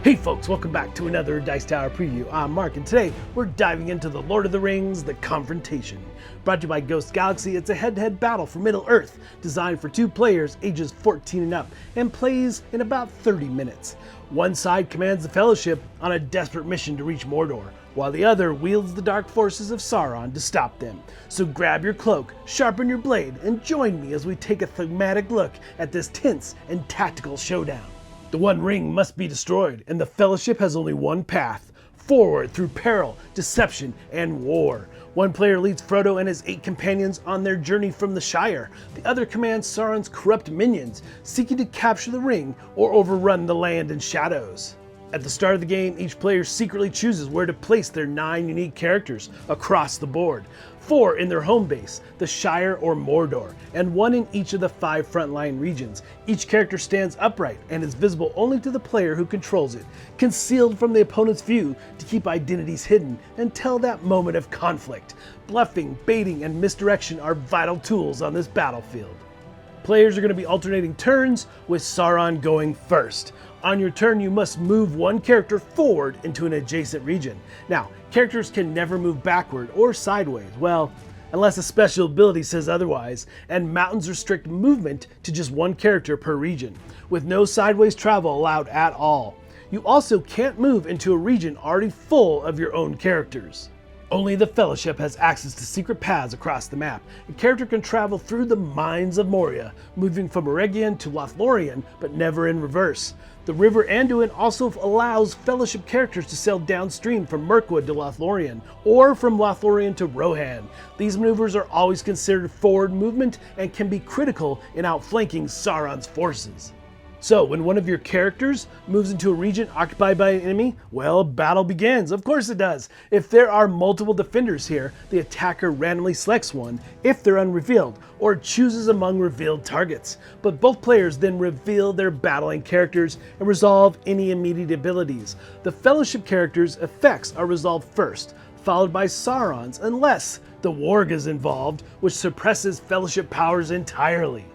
Hey folks, welcome back to another Dice Tower preview. I'm Mark, and today we're diving into The Lord of the Rings, The Confrontation. Brought to you by Ghost Galaxy, it's a head-to-head battle for Middle-earth, designed for 2 players ages 14 and up, and plays in about 30 minutes. One side commands the Fellowship on a desperate mission to reach Mordor, while the other wields the dark forces of Sauron to stop them. So grab your cloak, sharpen your blade, and join me as we take a thematic look at this tense and tactical showdown. The One Ring must be destroyed, and the Fellowship has only one path: forward through peril, deception, and war. One player leads Frodo and his 8 companions on their journey from the Shire. The other commands Sauron's corrupt minions, seeking to capture the ring or overrun the land and shadows. At the start of the game, each player secretly chooses where to place their 9 unique characters across the board. 4 in their home base, the Shire or Mordor, and 1 in each of the 5 frontline regions. Each character stands upright and is visible only to the player who controls it, concealed from the opponent's view to keep identities hidden until that moment of conflict. Bluffing, baiting, and misdirection are vital tools on this battlefield. Players are going to be alternating turns, with Sauron going first. On your turn, you must move one character forward into an adjacent region. Now, characters can never move backward or sideways, well, unless a special ability says otherwise, and mountains restrict movement to just one character per region, with no sideways travel allowed at all. You also can't move into a region already full of your own characters. Only the Fellowship has access to secret paths across the map. A character can travel through the mines of Moria, moving from Eregion to Lothlorien, but never in reverse. The River Anduin also allows Fellowship characters to sail downstream from Mirkwood to Lothlorien, or from Lothlorien to Rohan. These maneuvers are always considered forward movement and can be critical in outflanking Sauron's forces. So, when one of your characters moves into a region occupied by an enemy, well, battle begins. Of course it does. If there are multiple defenders here, the attacker randomly selects one if they're unrevealed, or chooses among revealed targets. But both players then reveal their battling characters and resolve any immediate abilities. The Fellowship characters' effects are resolved first, followed by Sauron's, unless the Warg is involved, which suppresses Fellowship powers entirely.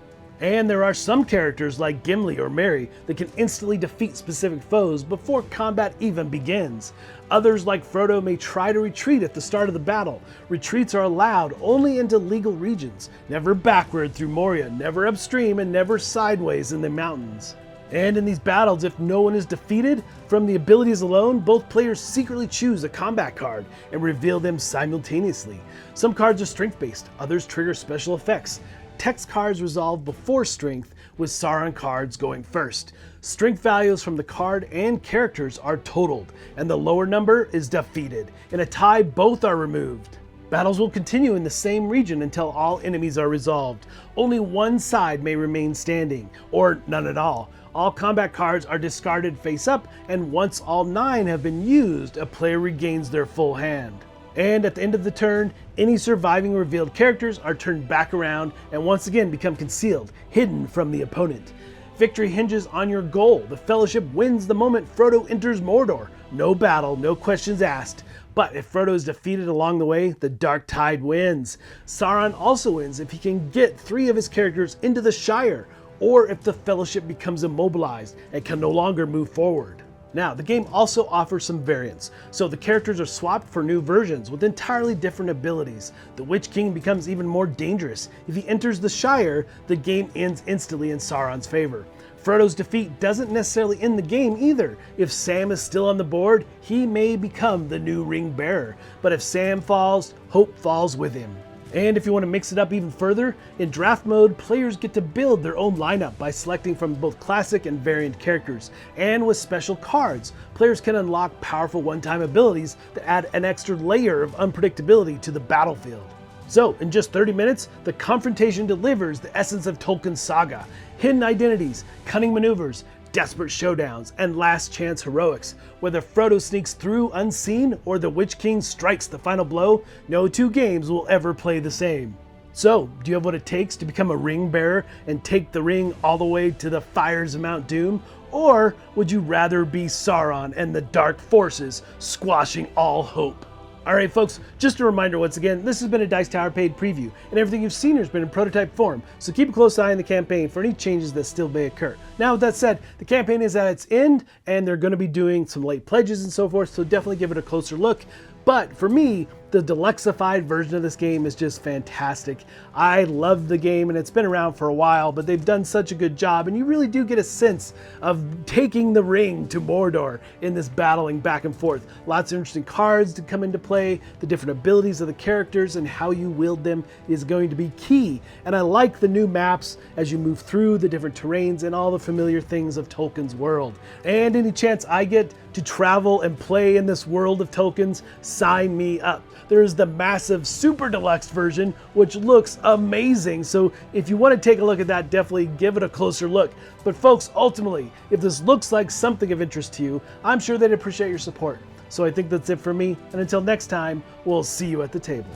And there are some characters like Gimli or Merry that can instantly defeat specific foes before combat even begins. Others like Frodo may try to retreat at the start of the battle. Retreats are allowed only into legal regions, never backward through Moria, never upstream, and never sideways in the mountains. And in these battles, if no one is defeated, from the abilities alone, both players secretly choose a combat card and reveal them simultaneously. Some cards are strength-based, others trigger special effects. Text cards resolve before strength, with Sauron cards going first. Strength values from the card and characters are totaled, and the lower number is defeated. In a tie, both are removed. Battles will continue in the same region until all enemies are resolved. Only one side may remain standing, or none at all. All combat cards are discarded face up, and once all 9 have been used, a player regains their full hand. And at the end of the turn, any surviving revealed characters are turned back around and once again become concealed, hidden from the opponent. Victory hinges on your goal. The Fellowship wins the moment Frodo enters Mordor. No battle, no questions asked. But if Frodo is defeated along the way, the Dark Tide wins. Sauron also wins if he can get 3 of his characters into the Shire, or if the Fellowship becomes immobilized and can no longer move forward. Now, the game also offers some variants, so the characters are swapped for new versions with entirely different abilities. The Witch King becomes even more dangerous. If he enters the Shire, the game ends instantly in Sauron's favor. Frodo's defeat doesn't necessarily end the game either. If Sam is still on the board, he may become the new ring bearer. But if Sam falls, hope falls with him. And if you want to mix it up even further, in draft mode, players get to build their own lineup by selecting from both classic and variant characters. And with special cards, players can unlock powerful one-time abilities that add an extra layer of unpredictability to the battlefield. So, in just 30 minutes, the Confrontation delivers the essence of Tolkien's saga: hidden identities, cunning maneuvers, desperate showdowns, and last chance heroics. Whether Frodo sneaks through unseen or the Witch King strikes the final blow, no 2 games will ever play the same. So, do you have what it takes to become a ring bearer and take the ring all the way to the fires of Mount Doom? Or would you rather be Sauron and the dark forces squashing all hope? All right, folks, just a reminder once again, this has been a Dice Tower paid preview, and everything you've seen here has been in prototype form, so keep a close eye on the campaign for any changes that still may occur. Now, with that said, the campaign is at its end, and they're going to be doing some late pledges and so forth, so definitely give it a closer look. But for me, the deluxeified version of this game is just fantastic. I love the game, and it's been around for a while, but they've done such a good job, and you really do get a sense of taking the ring to Mordor in this battling back and forth. Lots of interesting cards to come into play, the different abilities of the characters and how you wield them is going to be key. And I like the new maps as you move through the different terrains and all the familiar things of Tolkien's world. And any chance I get to travel and play in this world of Tolkien's, sign me up. There's the massive super deluxe version, which looks amazing. So if you want to take a look at that, definitely give it a closer look. But folks, ultimately, if this looks like something of interest to you, I'm sure they'd appreciate your support. So I think that's it for me. And until next time, we'll see you at the table.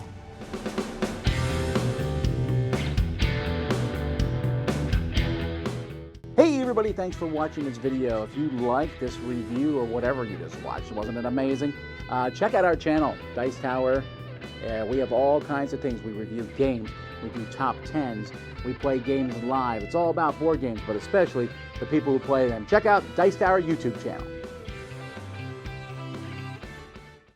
Hey everybody, thanks for watching this video. If you like this review or whatever you just watched, wasn't it amazing? Check out our channel, Dice Tower. We have all kinds of things. We review games, we do top 10s, we play games live. It's all about board games, but especially the people who play them. Check out Dice Tower YouTube channel.